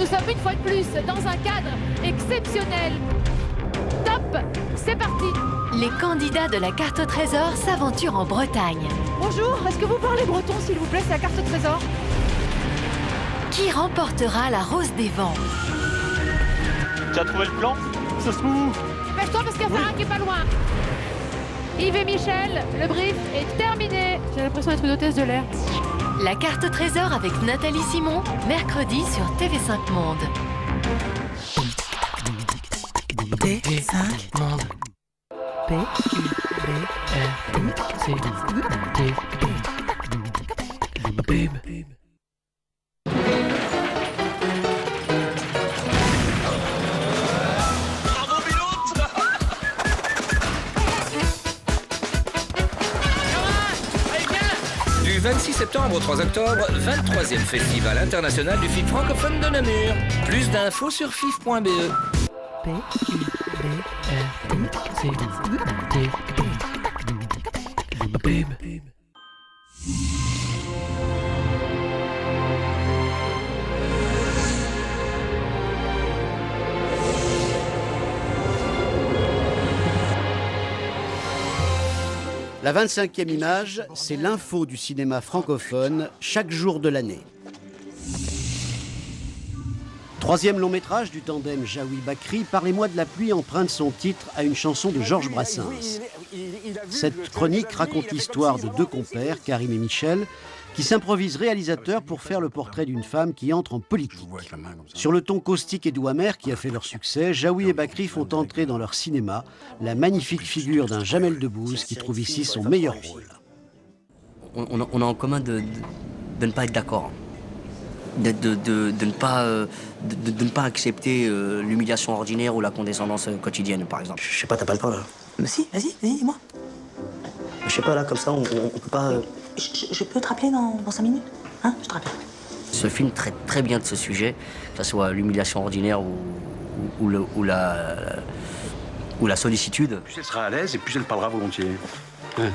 Nous sommes une fois de plus dans un cadre exceptionnel. Top, c'est parti. Les candidats de la carte au trésor s'aventurent en Bretagne. Bonjour, est-ce que vous parlez breton s'il vous plaît, c'est la carte au trésor. Qui remportera la Rose des Vents? Tu as trouvé le plan? Ça se trouve. Dépêche-toi parce qu'il y a Farah qui est pas loin. Yves et Michel, le brief est terminé. J'ai l'impression d'être une hôtesse de l'air. La carte au trésor avec Nathalie Simon, mercredi sur TV5 Monde. TV5 Monde. Pub. Du 26 septembre au 3 octobre, 23e Festival international du film francophone de Namur. Plus d'infos sur fif.be. Pub. La 25e image, c'est l'info du cinéma francophone chaque jour de l'année. Troisième long métrage du tandem Jaoui-Bakri, Parlez-moi de la pluie emprunte son titre à une chanson de Georges Brassens. Cette chronique raconte l'histoire de deux compères, Karim et Michel, qui s'improvisent réalisateurs pour faire le portrait d'une femme qui entre en politique. Sur le ton caustique et doux amer qui a fait leur succès, Jaoui et Bakri font entrer dans leur cinéma la magnifique figure d'un Jamel Debbouze qui trouve ici son meilleur rôle. On a en commun de ne pas être d'accord. De ne pas accepter l'humiliation ordinaire ou la condescendance quotidienne, par exemple. Je sais pas, t'as pas le temps là. Mais si, vas-y, dis-moi. Je sais pas, là, comme ça, on peut pas. Je peux te rappeler dans 5 minutes? Hein? Je te rappelle. Ce film traite très bien de ce sujet, que ce soit l'humiliation ordinaire ou la sollicitude. Plus elle sera à l'aise et plus elle parlera volontiers. Ouais.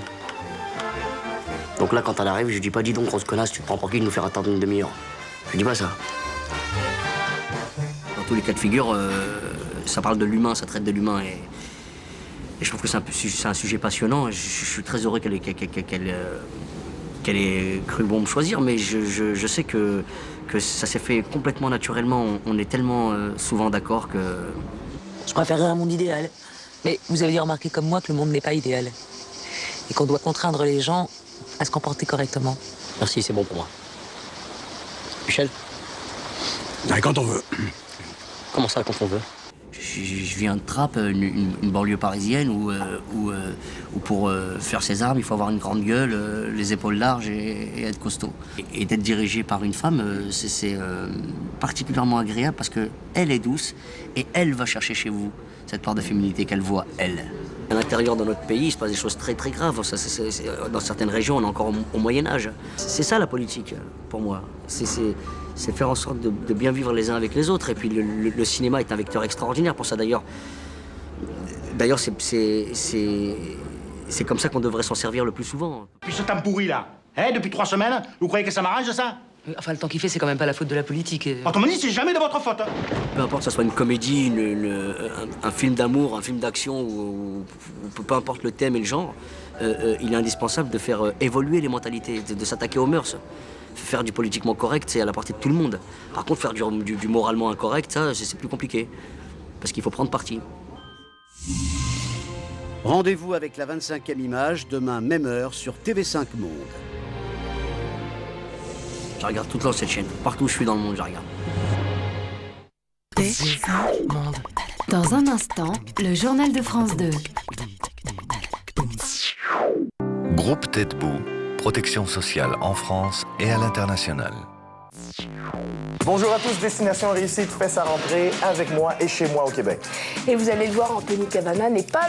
Donc là, quand elle arrive, je dis pas, dis donc, grosse connasse, tu te prends pour qui de nous faire attendre une demi-heure? Je dis pas ça. Dans tous les cas de figure, ça parle de l'humain, ça traite de l'humain. Et je trouve que c'est un sujet passionnant. Je suis très heureux qu'elle ait cru bon me choisir, mais je sais que ça s'est fait complètement naturellement. On est tellement souvent d'accord que... Je préférerais un monde idéal. Mais vous avez remarqué comme moi que le monde n'est pas idéal. Et qu'on doit contraindre les gens à se comporter correctement. Merci, c'est bon pour moi. Michel? Quand on veut. Comment ça, quand on veut? Je viens de Trappes, une banlieue parisienne où pour faire ses armes, il faut avoir une grande gueule, les épaules larges et être costaud. Et d'être dirigé par une femme, c'est particulièrement agréable parce qu'elle est douce et elle va chercher chez vous cette part de féminité qu'elle voit, elle. À l'intérieur de notre pays, il se passe des choses très très graves. Dans certaines régions, on est encore au Moyen-Âge. C'est ça la politique, pour moi. C'est faire en sorte de bien vivre les uns avec les autres. Et puis le cinéma est un vecteur extraordinaire pour ça. D'ailleurs, c'est comme ça qu'on devrait s'en servir le plus souvent. Puis ce temps pourri là, hein, depuis 3 semaines, vous croyez que ça m'arrange ça? Enfin, le temps qu'il fait, c'est quand même pas la faute de la politique. Autrement dit, c'est jamais de votre faute. Hein. Peu importe que ce soit une comédie, un film d'amour, un film d'action, ou peu importe le thème et le genre, il est indispensable de faire évoluer les mentalités, de s'attaquer aux mœurs. Faire du politiquement correct, c'est à la portée de tout le monde. Par contre, faire du moralement incorrect, ça, c'est plus compliqué. Parce qu'il faut prendre parti. Rendez-vous avec la 25e image, demain même heure sur TV5 Monde. Je regarde tout le temps cette chaîne. Partout où je suis dans le monde, je regarde. TV5 Monde. Dans un instant, le journal de France 2. Groupe Tête-Bout, protection sociale en France et à l'international. Bonjour à tous, Destination Réussite fait sa rentrée avec moi et chez moi au Québec. Et vous allez le voir, Anthony Cavana n'est pas